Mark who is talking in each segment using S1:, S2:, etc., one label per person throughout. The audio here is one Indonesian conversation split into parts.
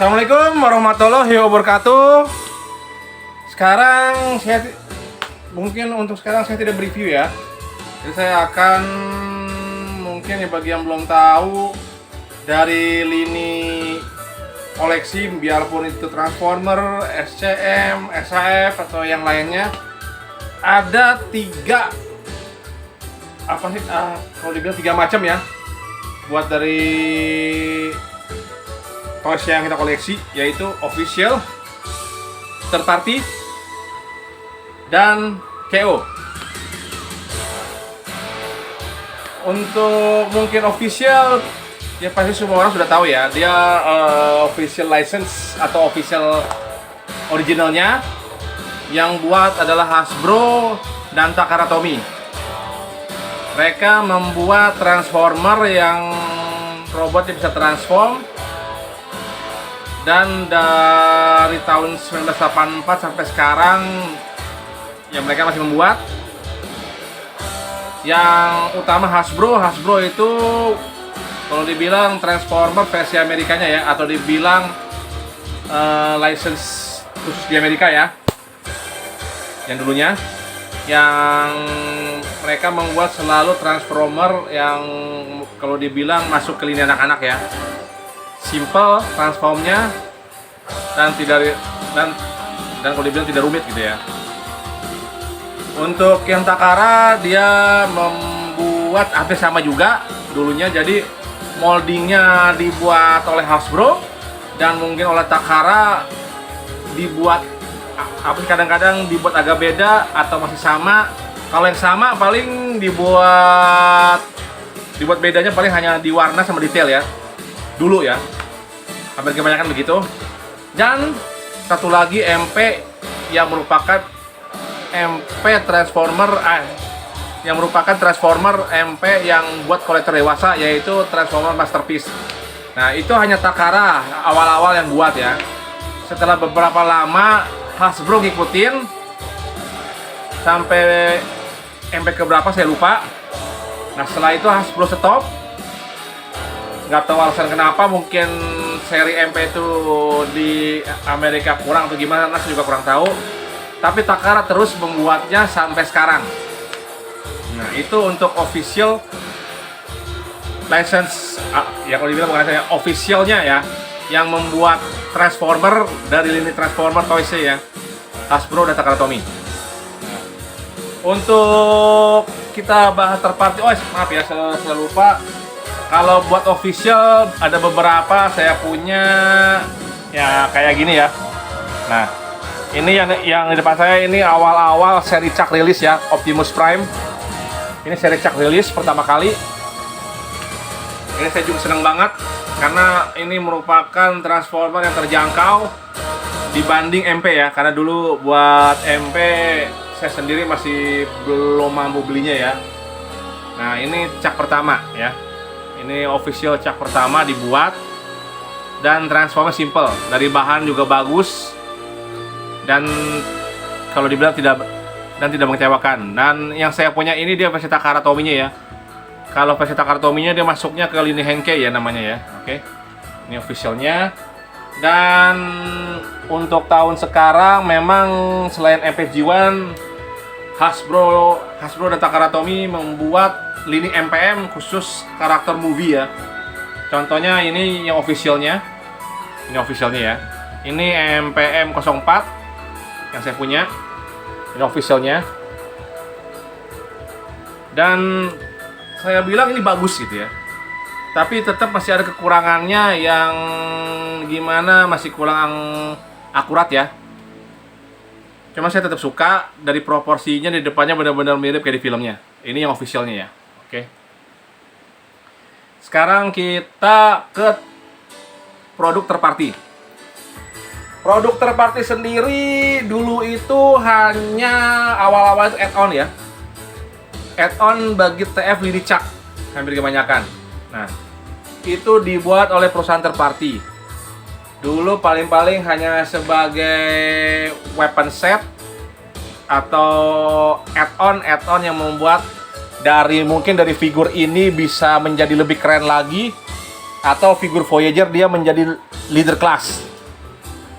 S1: Assalamualaikum warahmatullahi wabarakatuh. Sekarang saya tidak bereview ya. Jadi saya akan mungkin ya bagi yang belum tahu dari lini koleksi, biarpun itu Transformer, SCM, SAF atau yang lainnya, ada tiga kalau dibilang tiga macam ya, buat dari toys yang kita koleksi, yaitu official, third party, dan KO. Untuk mungkin official, ya pasti semua orang sudah tahu ya, dia official license atau official originalnya yang buat adalah Hasbro dan Takara Tomy. Mereka membuat Transformer yang robotnya bisa transform, dan dari tahun 1984 sampai sekarang ya mereka masih membuat. Yang utama Hasbro itu kalau dibilang Transformer versi Amerikanya ya, atau dibilang license khusus di Amerika ya, yang dulunya, yang mereka membuat selalu Transformer yang kalau dibilang masuk ke lini anak-anak ya, simple transformnya, dan kalau dibilang tidak rumit gitu ya. Untuk yang Takara, dia membuat hampir sama juga dulunya, jadi moldingnya dibuat oleh Hasbro dan mungkin oleh Takara dibuat kadang-kadang dibuat agak beda atau masih sama. Kalau yang sama paling dibuat bedanya paling hanya di warna sama detail ya, dulu ya, hampir kebanyakan begitu. Dan satu lagi MP yang merupakan MP Transformer yang merupakan Transformer MP yang buat kolektor dewasa, yaitu Transformer Masterpiece. Nah, itu hanya Takara awal-awal yang buat ya. Setelah beberapa lama Hasbro ngikutin sampai MP keberapa saya lupa. Nah, setelah itu Hasbro stop. Nggak tahu alasan kenapa, mungkin seri MP itu di Amerika kurang atau gimana, saya juga kurang tahu. Tapi Takara terus membuatnya sampai sekarang. Nah, itu untuk official license ya, kalau dibilang bukan saya, officialnya ya, yang membuat Transformer dari lini Transformer toys ya, Hasbro dan Takara Tomy. Untuk kita bahas terparty, maaf ya, saya lupa. Kalau buat official ada beberapa saya punya ya kayak gini ya. Nah, ini yang di depan saya ini awal-awal seri Chuck rilis ya, Optimus Prime. Ini seri Chuck rilis pertama kali. Ini saya juga senang banget karena ini merupakan Transformer yang terjangkau dibanding MP ya. Karena dulu buat MP saya sendiri masih belum mampu belinya ya. Nah, ini Chuck pertama ya. Ini official Chuck pertama dibuat, dan Transformer simple, dari bahan juga bagus, dan kalau dibilang tidak mengecewakan. Dan yang saya punya ini dia versi Takara Tomy-nya ya. Kalau versi Takara Tomy-nya dia masuknya ke lini Henkei ya namanya ya. Oke. Ini officialnya. Dan untuk tahun sekarang memang selain MPG-1, Hasbro dan Takara Tomy membuat lini MPM khusus karakter movie ya. Contohnya ini yang officialnya. Ini officialnya ya. Ini MPM 04 yang saya punya. Ini officialnya. Dan saya bilang ini bagus gitu ya. Tapi tetap masih ada kekurangannya yang gimana, masih kurang akurat ya. Cuma saya tetap suka dari proporsinya di depannya benar-benar mirip kayak di filmnya. Ini yang officialnya ya. Oke. Sekarang kita ke produk terparty. Produk terparty sendiri dulu itu hanya awal-awal itu add-on ya. Add-on bagi TF lini Chuck hampir kebanyakan. Nah, itu dibuat oleh perusahaan terparty. Dulu paling-paling hanya sebagai weapon set atau add-on yang membuat mungkin dari figur ini bisa menjadi lebih keren lagi, atau figur Voyager dia menjadi leader class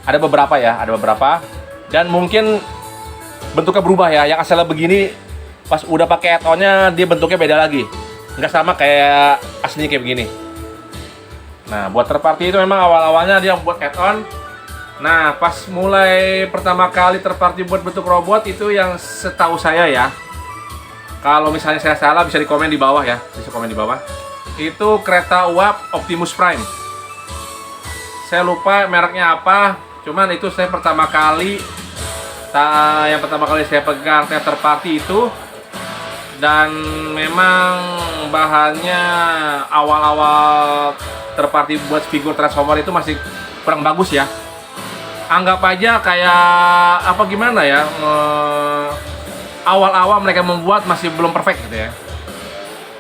S1: Ada beberapa ya, ada beberapa. Dan mungkin bentuknya berubah ya. Yang asalnya begini, pas udah pakai add-onnya dia bentuknya beda lagi. Nggak sama kayak aslinya kayak begini. Nah, buat third party itu memang awal-awalnya dia buat add-on. Nah, pas mulai pertama kali third party buat bentuk robot itu yang setahu saya ya. Kalau misalnya saya salah bisa di komen di bawah ya, bisa komen di bawah. Itu kereta uap Optimus Prime. Saya lupa mereknya apa, cuman itu saya pertama kali yang pertama kali saya pegang third party itu, dan memang bahannya awal-awal third party buat figur Transformer itu masih kurang bagus ya. Anggap aja kayak apa gimana ya, awal-awal mereka membuat masih belum perfect gitu ya.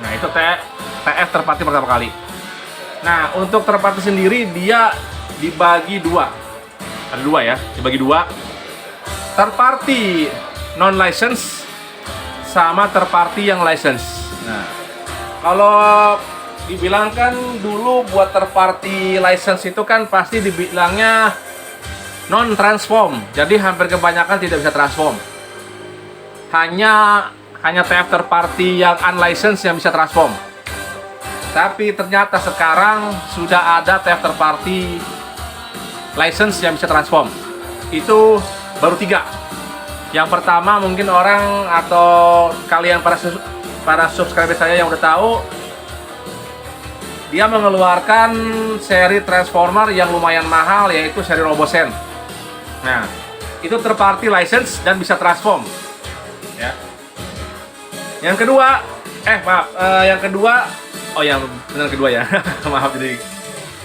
S1: Nah, itu TF third party pertama kali. Nah, untuk third party sendiri dia dibagi dua. Ada dua ya, dibagi dua. Third party non license sama third party yang license. Nah, kalau dibilang kan dulu buat third party license itu kan pasti dibilangnya non transform. Jadi hampir kebanyakan tidak bisa transform. Hanya TF third party yang unlicensed yang bisa transform. Tapi ternyata sekarang sudah ada TF third party license yang bisa transform. Itu baru 3. Yang pertama mungkin orang atau kalian para subscriber saya yang udah tahu, dia mengeluarkan seri Transformer yang lumayan mahal, yaitu seri Robosen. Nah, itu third party license dan bisa transform. Ya. Yang kedua, yang kedua, oh yang benar kedua ya, maaf jadi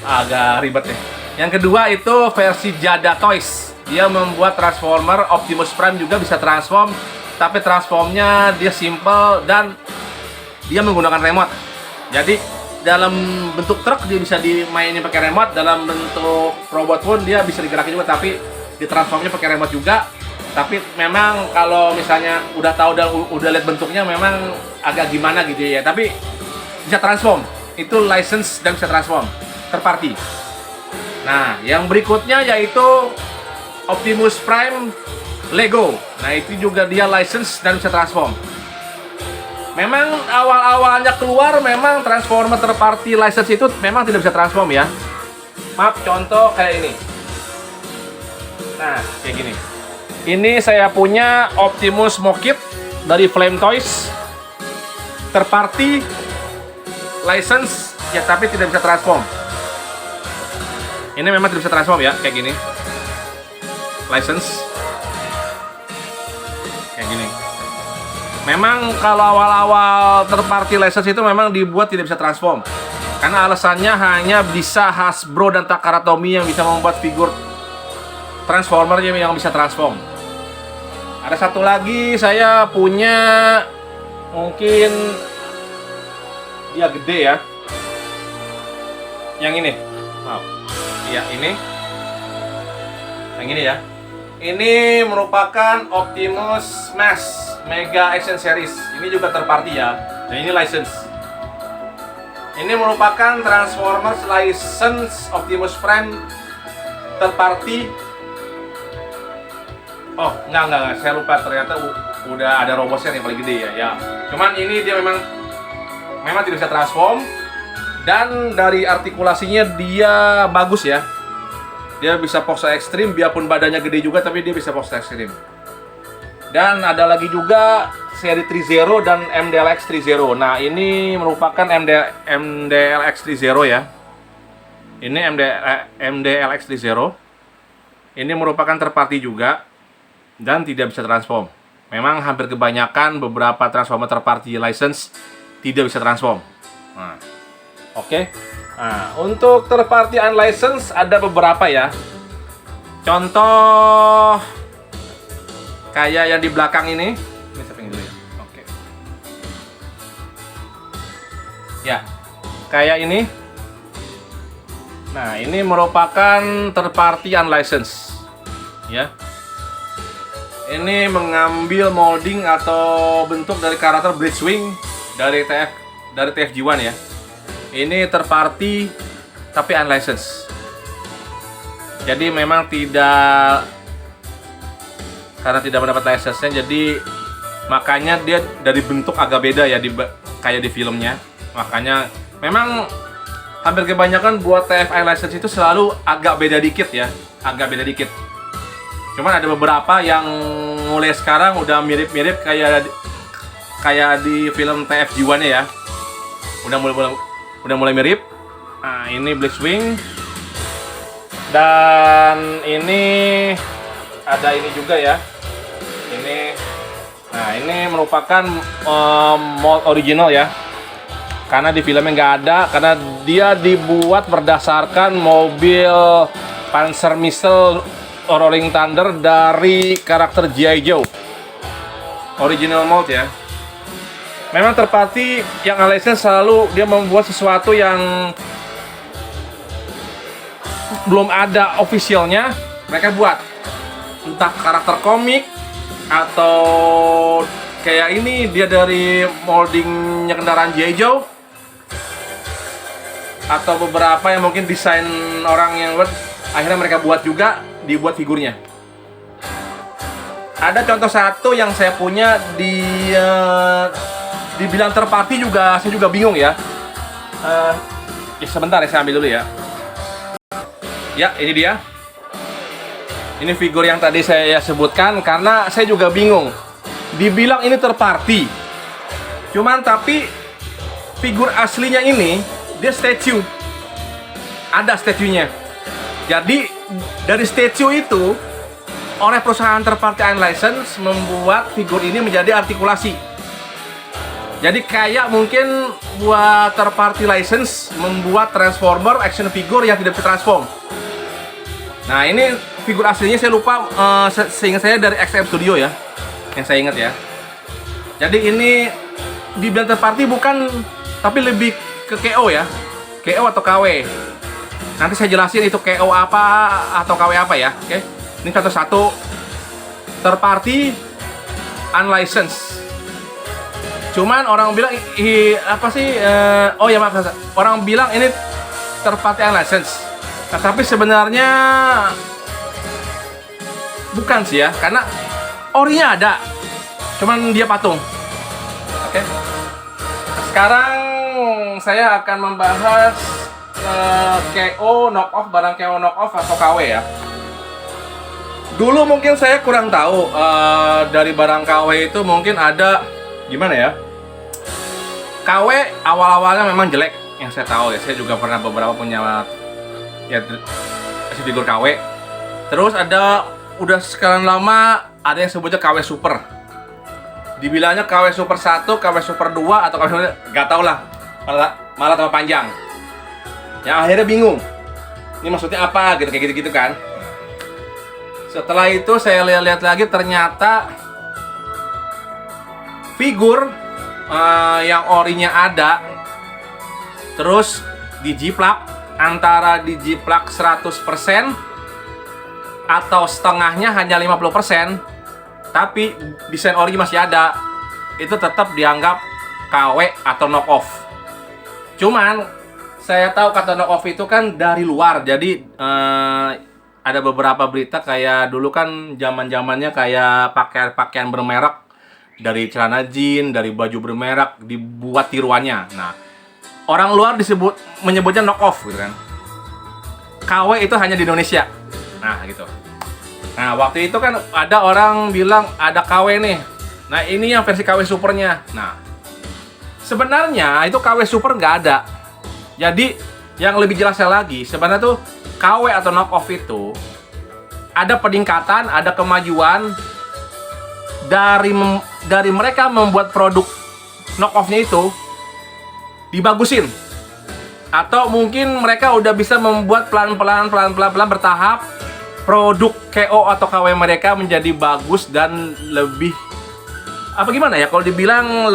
S1: agak ribet ya. Yang kedua itu versi Jada Toys. Dia membuat Transformer Optimus Prime juga bisa transform, tapi transformnya dia simple dan dia menggunakan remote. Jadi dalam bentuk truk dia bisa dimainin pakai remote, dalam bentuk robot pun dia bisa digerakin juga, tapi ditransformnya pakai remote juga. Tapi memang kalau misalnya udah tahu dan udah lihat bentuknya memang agak gimana gitu ya. Tapi bisa transform. Itu license dan bisa transform. Third party. Nah, yang berikutnya yaitu Optimus Prime Lego. Nah, itu juga dia license dan bisa transform. Memang awal-awalnya keluar memang Transformer third party license itu memang tidak bisa transform ya. Maaf, contoh kayak ini. Nah, kayak gini. Ini saya punya Optimus Mokit dari Flame Toys, third party license ya, tapi tidak bisa transform. Ini memang tidak bisa transform ya, kayak gini. License kayak gini. Memang kalau awal-awal third party license itu memang dibuat tidak bisa transform, karena alasannya hanya bisa Hasbro dan Takara Tomy yang bisa membuat figur Transformer yang bisa transform. Ada satu lagi saya punya, mungkin dia gede ya. Yang ini, maaf, iya ini, yang ini ya. Ini merupakan Optimus Max Mega Action Series. Ini juga third party ya. Dan ini license. Ini merupakan Transformers license Optimus Prime third party. Oh, enggak, saya lupa, ternyata udah ada Robosen yang paling gede ya. Cuman ini dia memang tidak bisa transform, dan dari artikulasinya dia bagus ya. Dia bisa pose ekstrim, biarpun badannya gede juga, tapi dia bisa pose ekstrim. Dan ada lagi juga seri 30 dan MDLX 30. Nah, ini merupakan MDLX 30 ya. Ini MDLX 30. Ini merupakan third party juga dan tidak bisa transform. Memang hampir kebanyakan beberapa Transformer third party license tidak bisa transform. Nah, oke. Nah, untuk third party unlicensed ada beberapa ya. Contoh kayak yang di belakang ini. Ini saya pengen dulu ya. Oke. Ya, kayak ini. Nah, ini merupakan third party unlicensed. Ya. Ini mengambil molding atau bentuk dari karakter Blitzwing dari TFG1 ya. Ini third party tapi unlicensed. Jadi memang tidak, karena tidak mendapat license-nya, jadi makanya dia dari bentuk agak beda ya kayak di filmnya. Makanya memang hampir kebanyakan buat TFI license itu selalu agak beda dikit ya, agak beda dikit. Cuman ada beberapa yang mulai sekarang udah mirip-mirip kayak di film TFG1 ya. Udah mulai mirip. Nah, ini Blackwing. Dan ini ada ini juga ya. Ini merupakan mold original ya. Karena di filmnya nggak ada, karena dia dibuat berdasarkan mobil Panzer Missile Rolling Thunder dari karakter G.I. Joe. Original mold ya. Memang third party yang license selalu dia membuat sesuatu yang belum ada officialnya, mereka buat. Entah karakter komik atau kayak ini dia dari moldingnya kendaraan G.I. Joe, atau beberapa yang mungkin desain orang yang buat, akhirnya mereka buat juga, dibuat figurnya. Ada contoh satu yang saya punya dibilang third party juga, saya juga bingung ya. Sebentar ya, saya ambil dulu ya. Ya, ini dia. Ini figur yang tadi saya sebutkan, karena saya juga bingung. Dibilang ini third party, cuman tapi figur aslinya ini dia statue. Ada statue-nya. Jadi dari statue itu oleh perusahaan third party license membuat figur ini menjadi artikulasi. Jadi kayak mungkin buat third party license membuat transformer action figure yang tidak bisa transform. Nah, ini figur aslinya saya lupa, seingat saya dari XM Studio ya, yang saya ingat ya. Jadi ini dibilang third party bukan, tapi lebih ke KO ya, KO atau KW. Nanti saya jelasin itu KO apa atau KW apa ya. Oke, ini satu-satu third party unlicensed. Cuman orang bilang apa sih? Oh ya maaf, orang bilang ini third party unlicensed. Nah, tapi sebenarnya bukan sih ya, karena orinya ada, cuman dia patung. Oke. Sekarang saya akan membahas KO knock-off, barang KO knock-off atau KW ya. Dulu mungkin saya kurang tahu dari barang KW itu mungkin ada gimana ya. KW awal-awalnya memang jelek, yang saya tahu ya. Saya juga pernah beberapa punya ya figur KW. Terus udah sekarang lama ada yang sebutnya KW Super. Dibilangnya KW Super 1, KW Super 2 atau KW Super, nggak tahu lah. Malah tambah panjang. Yang akhirnya bingung. Ini maksudnya apa gitu, kayak gitu-gitu kan. Setelah itu saya lihat lagi, ternyata figur yang orinya ada, terus dijiplak. Antara dijiplak 100% atau setengahnya hanya 50%, tapi desain ori masih ada, itu tetap dianggap KW atau knock off. Cuman saya tahu kata knock off itu kan dari luar, jadi ada beberapa berita kayak dulu kan zaman-zamannya kayak pakaian bermerek, dari celana jeans, dari baju bermerek dibuat tiruannya. Nah, orang luar menyebutnya knock off gitu kan. KW itu hanya di Indonesia. Nah, gitu. Nah, waktu itu kan ada orang bilang ada KW nih. Nah, ini yang versi KW Supernya. Nah, sebenarnya itu KW Super nggak ada. Jadi, yang lebih jelasnya lagi, sebenarnya tuh KW atau knock off itu ada peningkatan, ada kemajuan dari mereka membuat produk knock off-nya itu dibagusin, atau mungkin mereka udah bisa membuat pelan-pelan bertahap produk KO atau KW mereka menjadi bagus dan lebih apa gimana ya, kalau dibilang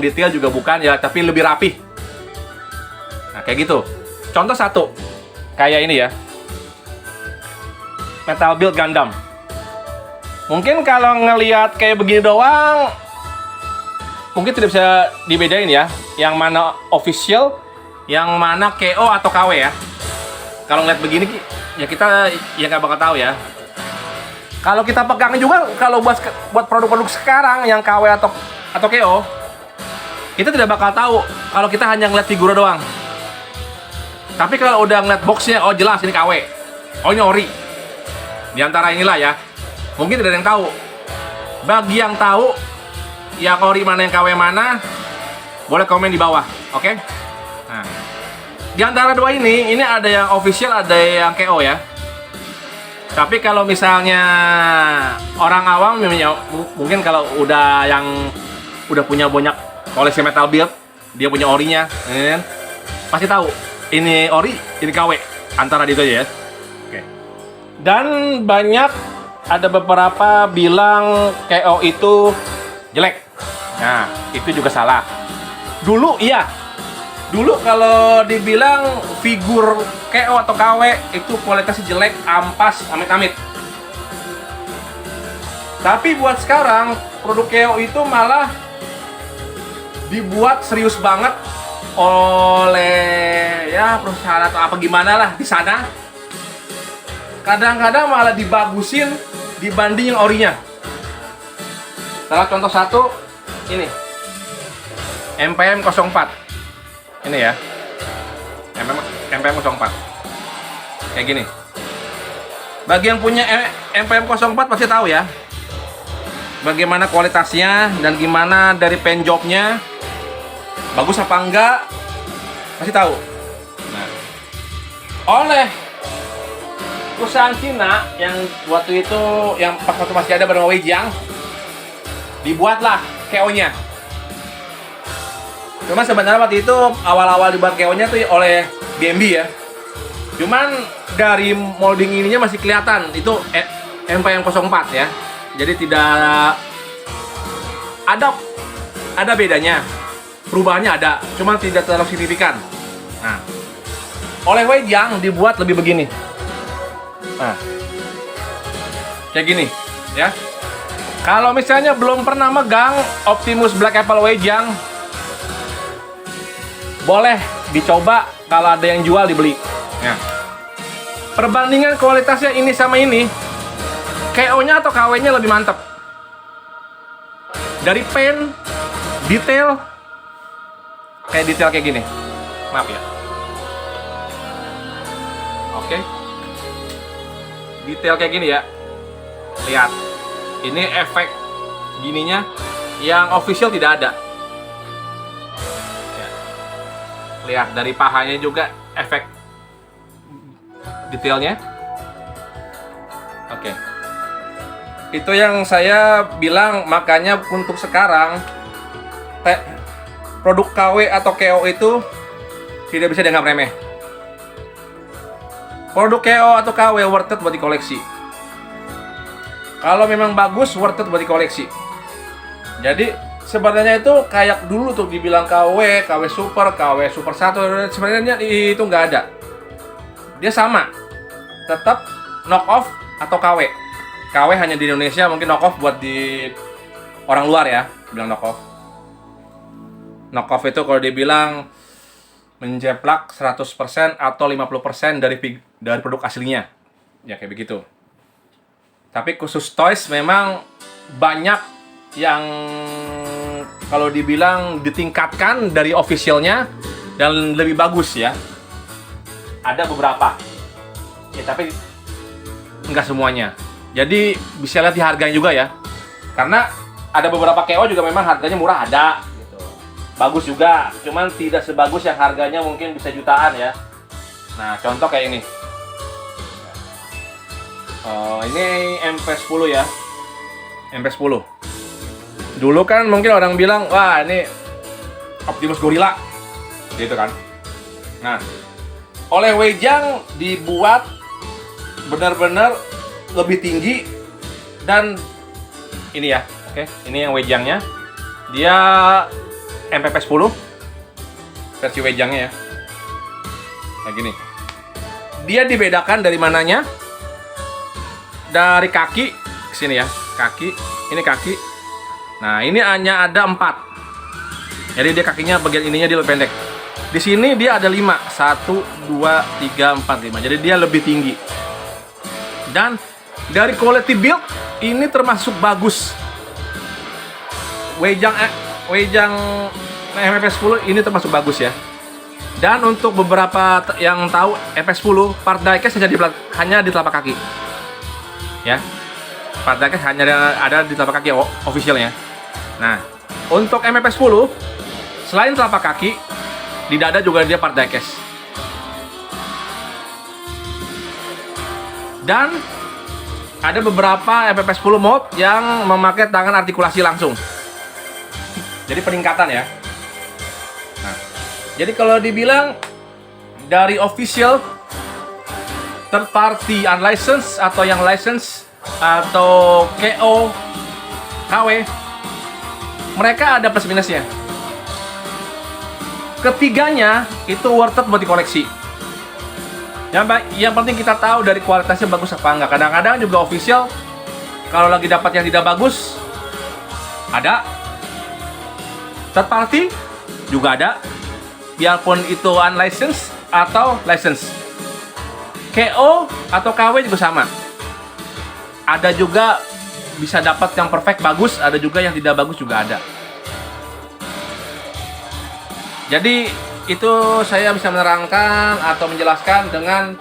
S1: detail juga bukan ya, tapi lebih rapi. Nah, kayak gitu. Contoh satu kayak ini ya, Metal Build Gundam. Mungkin kalau ngelihat kayak begini doang mungkin tidak bisa dibedain ya, yang mana official, yang mana KO atau KW ya. kalau ngeliat begini ya kita ya nggak bakal tahu ya. Kalau kita pegang juga, kalau buat produk-produk sekarang yang KW atau KO, kita tidak bakal tahu kalau kita hanya ngeliat figur doang. Tapi kalau udah ngeliat boxnya, oh jelas ini KW, oh ini ori. Di antara inilah ya, mungkin tidak ada yang tahu. Bagi yang tahu, yang ori mana yang KW mana, boleh komen di bawah, oke? Nah, di antara dua ini ada yang official, ada yang KO ya. Tapi kalau misalnya orang awam, mungkin kalau udah punya banyak koleksi metal build, dia punya orinya, pasti tahu ini ori, ini KW, antara itu aja ya. Oke. Dan ada beberapa bilang KO itu jelek. Nah, itu juga salah. Dulu iya. Dulu kalau dibilang figur KO atau KW itu kualitasnya jelek, ampas, amit-amit. Tapi buat sekarang, produk KO itu malah dibuat serius banget oleh ya perusahaan atau apa gimana lah di sana. Kadang-kadang malah dibagusin dibanding yang orinya. Salah contoh satu, ini MPM 04. Ini ya, MPM 04 kayak gini. Bagi yang punya MPM 04 pasti tahu ya bagaimana kualitasnya dan gimana dari paint jobnya, bagus apa enggak, pasti tahu. Nah, oleh perusahaan Cina yang waktu itu, yang pas waktu masih ada bernama Weijiang, dibuatlah KO-nya. Cuma sebenarnya waktu itu awal-awal dibuat KO-nya tuh oleh BMB ya. Cuman dari molding ininya masih kelihatan itu MPM 04 ya. Jadi tidak ada bedanya. Perubahannya ada, cuma tidak terlalu signifikan. Nah, oleh Weijiang dibuat lebih begini. Nah, kayak gini ya. Kalau misalnya belum pernah megang Optimus Black Apple Weijiang, boleh dicoba, kalau ada yang jual dibeli. Ya. Perbandingan kualitasnya ini sama ini, KO-nya atau KW-nya lebih mantap. Dari paint, detail, kayak gini. Maaf ya. Oke. Detail kayak gini ya. Lihat. Ini efek gininya yang official tidak ada. Lihat dari pahanya juga efek detailnya. Oke. Itu yang saya bilang, makanya untuk sekarang produk KW atau KO itu tidak bisa dianggap remeh. Produk KO atau KW worth it buat dikoleksi. Kalau memang bagus, worth it buat dikoleksi. Jadi sebenarnya itu kayak dulu tuh dibilang KW Super 1, sebenarnya itu nggak ada. Dia sama, tetap knock off atau KW. KW hanya di Indonesia, mungkin knock off buat di orang luar ya, bilang knock off. Knock off itu kalau dibilang menjeplak 100% atau 50% dari produk aslinya. Ya kayak begitu. Tapi khusus toys memang banyak yang kalau dibilang ditingkatkan dari officialnya dan lebih bagus ya. Ada beberapa ya, tapi enggak semuanya. Jadi bisa lihat di harganya juga ya, karena ada beberapa KO juga memang harganya murah ada gitu. Bagus juga, cuman tidak sebagus yang harganya mungkin bisa jutaan ya. Nah contoh kayak ini. Ini MP10 ya, MP10. Dulu kan mungkin orang bilang, wah ini Optimus Gorilla, gitu kan. Nah, oleh Weijiang dibuat benar-benar lebih tinggi dan ini ya, oke, ini yang Weijiangnya. Dia MPP10 versi Weijiangnya ya. Kayak gini. Dia dibedakan dari mananya? Dari kaki ke sini ya, kaki, ini kaki. Nah, ini hanya ada 4. Jadi dia kakinya bagian ininya dia lebih pendek. Di sini dia ada 5, 1, 2, 3, 4, 5. Jadi dia lebih tinggi. Dan dari quality build ini termasuk bagus. Weijang MF10 ini termasuk bagus ya. Dan untuk beberapa yang tahu FX10 part diecast hanya di telapak kaki. Ya. Part diecast hanya ada di telapak kaki officialnya. Nah, untuk MF10 selain telapak kaki, di dada juga dia part diecast. Dan ada beberapa FF10 mode yang memakai tangan artikulasi langsung. Jadi peningkatan ya. Nah, jadi kalau dibilang dari official, third party unlicensed atau yang license atau KO, KW, mereka ada plus minusnya. Ketiganya itu worth it buat dikoleksi. Yang penting kita tahu dari kualitasnya bagus apa enggak. Kadang-kadang juga official, kalau lagi dapat yang tidak bagus, ada. Third party juga ada, biarpun itu unlicensed atau license. KO atau KW juga sama. Ada juga bisa dapat yang perfect bagus, ada juga yang tidak bagus juga ada. Jadi itu saya bisa menerangkan atau menjelaskan dengan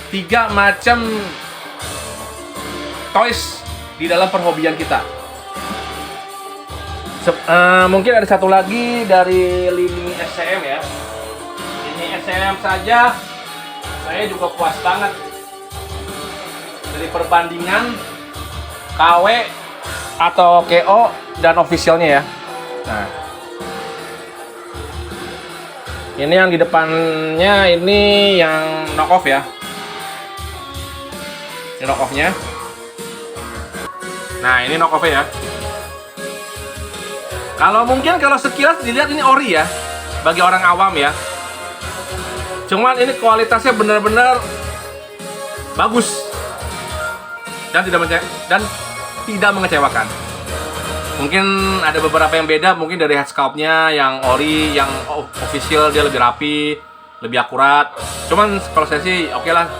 S1: 3 macam toys di dalam perhobian kita. Mungkin ada satu lagi dari lini SCM ya. Ini SCM saja saya juga puas banget dari perbandingan KW atau KO dan officialnya ya. Nah, ini yang di depannya ini yang knockoff ya. Ini knockoffnya. Nah, ini knockoffnya ya. Kalau sekilas dilihat ini ori ya, bagi orang awam ya. Cuman ini kualitasnya benar-benar bagus dan tidak mengecewakan. Mungkin ada beberapa yang beda, mungkin dari head sculpt-nya yang ori, yang official dia lebih rapi, lebih akurat. Cuman kalau saya sih oke lah,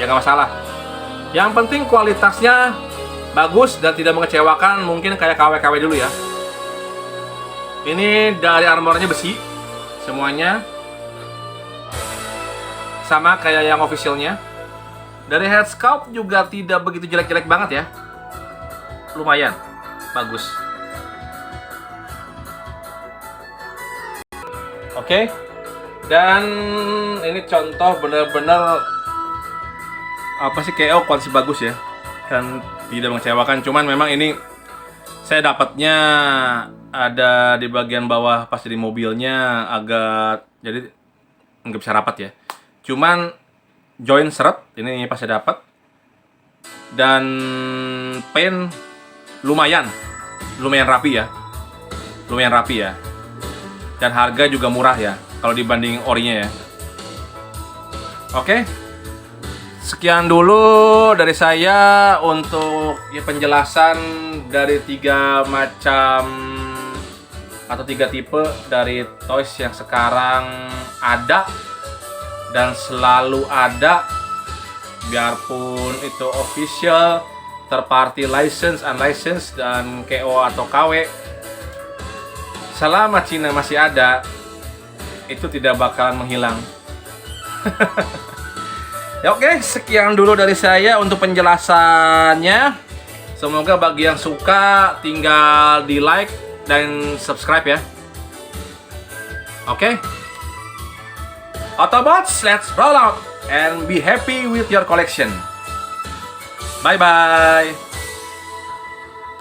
S1: ya nggak masalah. Yang penting kualitasnya bagus dan tidak mengecewakan, mungkin kayak KW-KW dulu ya. Ini dari armornya besi semuanya, sama kayak yang officialnya. Dari head sculpt juga tidak begitu jelek-jelek banget ya, lumayan bagus. Oke. Dan ini contoh bener-bener apa sih, KO kualitas bagus ya, kan tidak mengecewakan. Cuman memang ini saya dapatnya ada di bagian bawah pas di mobilnya agak, jadi nggak bisa rapat ya. Cuman join seret ini pas saya dapat, dan pen lumayan rapi ya, dan harga juga murah ya kalau dibanding orinya ya. Oke, sekian dulu dari saya untuk ya penjelasan dari 3 macam atau 3 tipe dari toys yang sekarang ada dan selalu ada, biarpun itu official, third party license, unlicensed, dan KO atau KW. Selama Cina masih ada, itu tidak bakalan menghilang. Ya oke, sekian dulu dari saya untuk penjelasannya. Semoga bagi yang suka tinggal di like dan subscribe ya. Oke. Autobots, let's roll out and be happy with your collection. Bye bye.